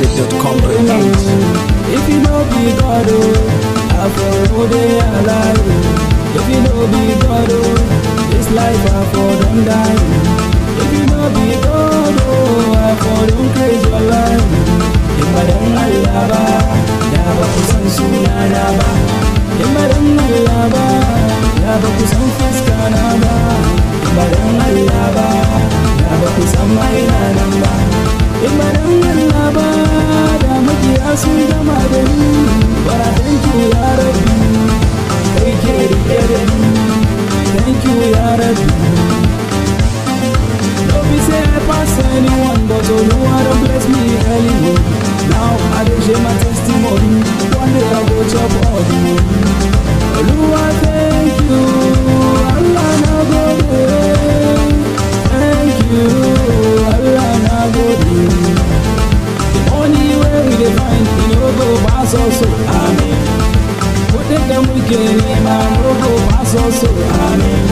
www.wariloaded.com.ng. If you know be God, I for day alive. If you know be God, this life I for don't die. If you know be God, I for don't crazy your life. If I don't alaba, never kusan sunanaba. If I don't alaba, never kusan fiskanaba. If I don't alaba, never kusan mainanaba. If I don't alaba, makiya sun gama da ni. But I thank you ya Rabbi, kai ke rike da ni. Thank you ya Rabbi. No be say I pass anyone, but Oluwa don bless me early. Now I dey share my testimony. One day I go chop all the money. Oluwa thank you, Allah na gode. Thank you, Allah na gode. Only way we dey find, we no go pass also, amen. Put it down, we can man, no go pass also, amen.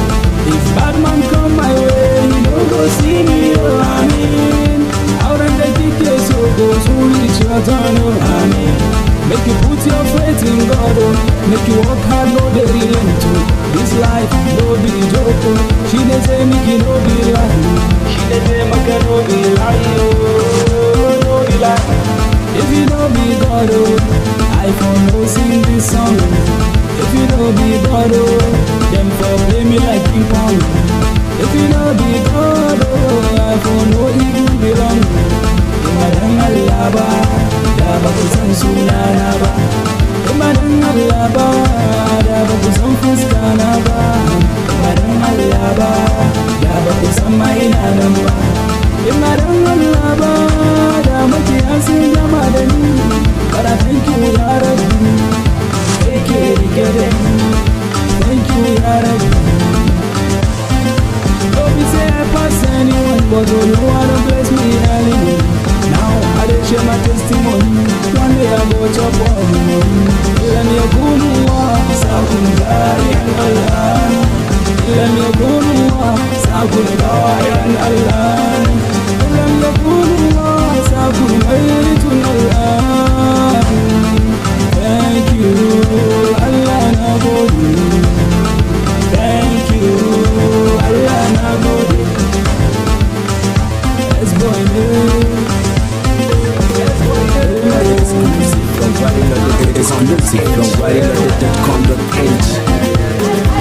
If bad man come my way, he no go see me, oh, amen. Out and the kick your soul goes, who reach your turn, oh, amen. Make you put your faith in God, oh. Make you work hard, no dey relent to. This life, no be joke, oh. She dey say make you no be lie. She dey say make you no be lie, oh, no be lie. If you don't be God, oh, I for no sing this song. If you don't be God, oh, them for play me like ping pong. If you don't be God, oh, I for no even belong. Imadan alaba, daba kusan sunanaba. Imadan alaba, daba kusan fiskanaba. Imadan alaba, daba kusan mainanaba. Imadan alaba, daba kiyasin gama da ni. But I thank you ya Rabbi, take it. Thank you ya Rabbi. Don't be say I pass anyone, but Oluwa don bless me early. Now I dey share my testimony. One day I go chop all the money. Ilami yakunwa, sakun dayan Allah. Ilami yakunwa, sakun dayan Allah. Ilami yakunwa, sakun mayitun Allah. Thank you, Allah na gode. Thank you, Allah na gode. Let's go Exclusive from wariloaded.com.ng.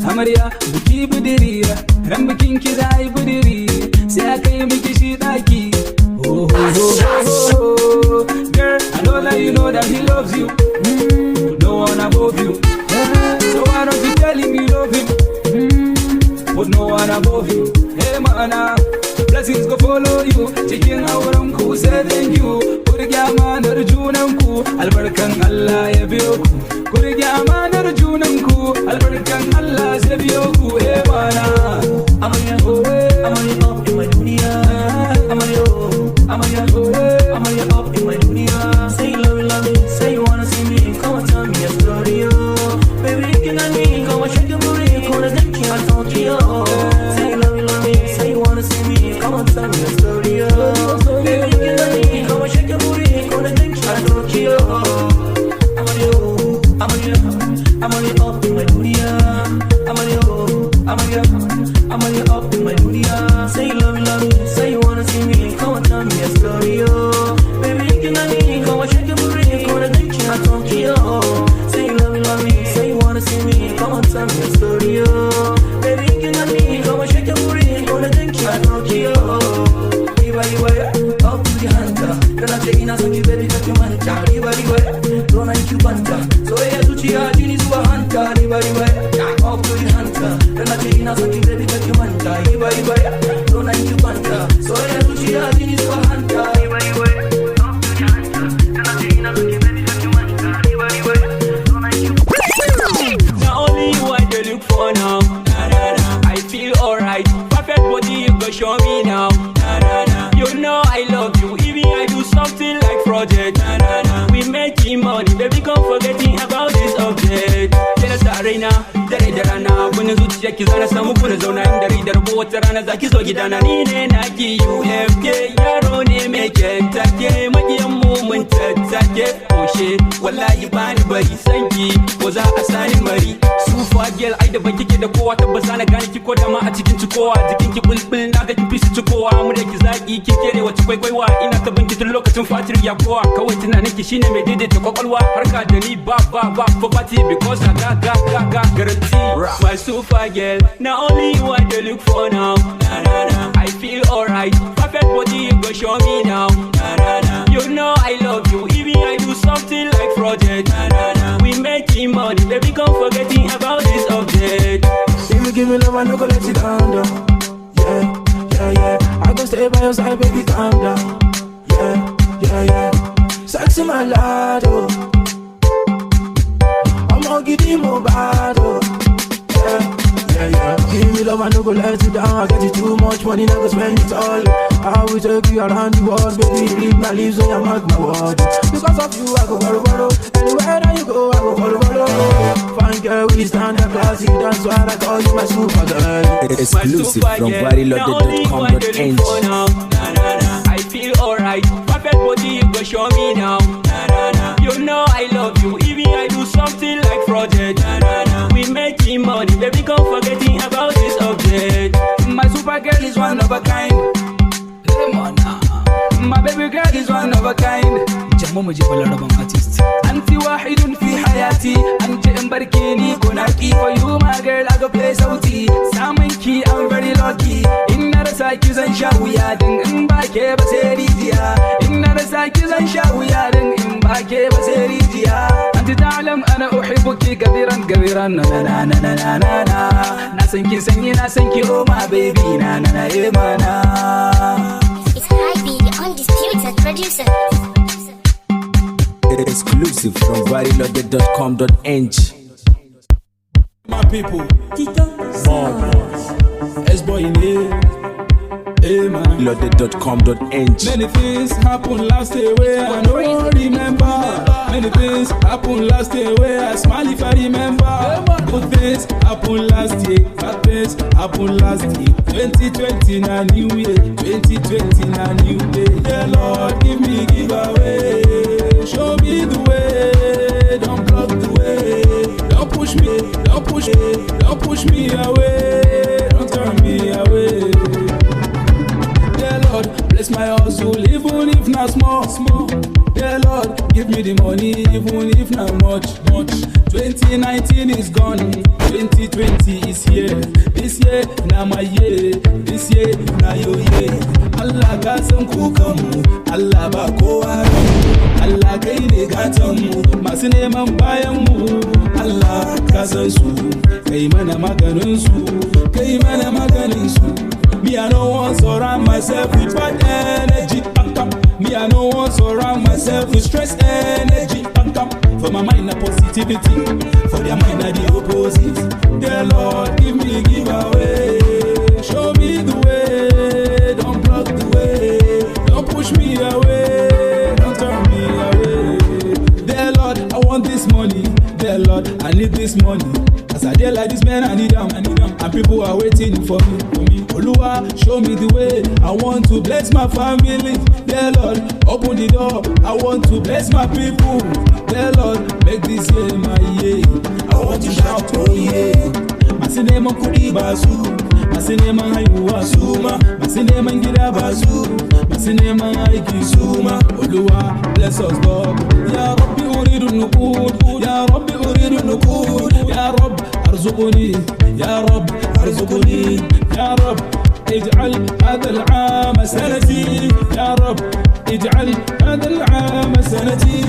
Amarya, buki budiriya, ran bikin ki za yi budiri, sai aka yi miki shi daki. Oh, girl, I know that you know that he loves you. No one above you. So why don't you tell him you love him? But no one above you. Hey mana, blessings go follow you. Cikin auren ku sai thank you. Ku rige amanar junan ku, albarkan Allah ya biyo ku. Ku rige amanar junan ku, albarkan Allah zai biyo ku. Hey mana, Amarya, Amarya up in my dunya. Amarya, Amarya, Amarya up in my dunya. Say you love me, say you wanna see me. Come and tell me a story, oh. Baby, you can me, come story, oh. Baby, you can money, come and shake your booty, gonna think I don't you. I'm on you, I'm on you, I'm on you up in my booty, I'm on you, I'm on you, I'm on you up in my booty. Say you love me, say you wanna see me, come and tell me a story, oh. Baby, you can money, come and shake your booty, gonna think I don't you. Say you love me, say you wanna see me, come and tell me a story, oh. Baby, you can money, come and shake your booty, gonna think I don't you. Up to the hunter, then I take in a song, baby, cut your man, Charlie, don't like you, Panta. So I have to cheer, Genie to a hunter, up to the hunter, then I take in a song, baby, cut your man, Charlie, don't like you, Panta. So I have to cheer, Genie to a hunter, up to the hunter, then I take in a song, baby, cut your man, Charlie, don't like you. Not only you I dey look for now, I feel alright. Perfect body, you go show me now. You know I love you, even I do something like project. We making money, baby, come forgetting about this object. Tana sa raina, dare da rana, wani zuciya ki zana samu kuna zauna in dare da rabo wata rana zaki zo gidana. Ni ne naki UFK, yaro ne mai kentake, makiyan mu mun tattake. Oshe, wallahi bani bari sanki, ko za a sani mari. Sufa girl, ai da baki ke da kowa, tabbas na gane ki ko da ma a cikin cikowa. Jikin ki bulbul, na ga kin fi su cikowa, mu da ki zaki kin kere wata kwaikwaiwa. Ina ta binki tun lokacin fatir ya kowa, kawai tunanin ki shine mai daidaita kwakwalwa. Harka da ni ba for party because I got guarantee. My super girl, not only you I dey look for now. I feel alright, perfect body you go show me now. You know I love you, even I do something like project. We making money, baby, come forgetting about this object. If you give me love, I no go let you down, down. Yeah. I go stay by your side, baby, calm down. Yeah. Sexy my lad, oh. I'm gonna give you more bad, oh. Yeah. Give me love, I no go let you down. I get you too much money, never spend it all. I will take you around the world, baby. Leave my leaves when I'm at my world. Because of you, I go follow. Anywhere that you go, I go follow. Fine girl, we stand up classy. That's why I call you my super girl. Exclusive from BodyLoaded.com.ng. I feel alright, perfect body you go show me now. You know I love you, even I do something like project. We making money, baby, come forgetting about this object. My super girl is one of a kind. My baby girl is one of a kind. جمو مجيب الربع artist. أنت واحد في حياتي. أنت مباركيني كوناكي. For you my girl I go play صوتي. سامنكي I'm very lucky. إن رساكي زن شاويادن إن باكي بسيريجيا. إن رساكي زن شاويادن إن باكي بسيريجيا. أنت تعلم أنا أحبك كثيرا na ناسنكي سني ناسنكي oh my baby na إيمانا. It's Hype, the undisputed producer. Exclusive from BodyLoaded.com.ng. My people, S-boy in here. Hey man, Loaded.com.ng. many things happen last year where I don't remember. Many things happen last year where I smile if I remember. Good things happen last year, bad things happen last year. 2020 na new year, 2020 na new day. Yeah Lord, give me giveaway, show me the way, don't block the way, don't push me away, don't turn me away. Yeah Lord, bless my hustle even if not small. Yeah Lord, give me the money even if not much. 2019 is gone, 2020 is here. This year na my year, this year na your year. Allah ka san kukanmu, Allah ba kowa mu. Allah kai ne gatanmu, masu neman bayanmu. Allah ka san su, kai mana maganin su, kai mana maganin su. Me I no want surround myself with bad energy. Me I no want surround myself with stress energy. For my mind a positivity, for their mind a the opposite. Dear Lord, give me giveaway, show me the way, don't block the way, don't push me away, don't turn me away. Dear Lord, I want this money. Dear Lord, Lord, I need this money. As I dey like this, man, I need them. And people are waiting for me. Oluwa, show me the way. I want to bless my family. Dear Lord, open the door. I want to bless my people. Dear Lord, make this year my year. I want to shout, oh yeah. Masinema kudi basu, masinema hayuwa suma, masinema ngira basu, masinema haiki suma. Oluwa, bless us God. Ya Rabbi uridu nukud, ya Rabbi uridu nukud, ya Rabbi arzuquni, ya Rabbi arzuquni, ya Rabbi اجعل هذا العام سنتي يا رب اجعل هذا العام سنتي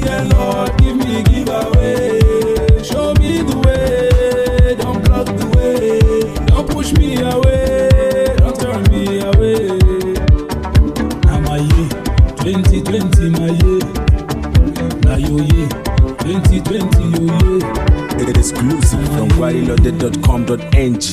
يا Lord give me give away show me the way don't block the way don't push me away don't turn me away now my year 2020 my year now your year 2020 your year Exclusive from VariLoaded.com.ng.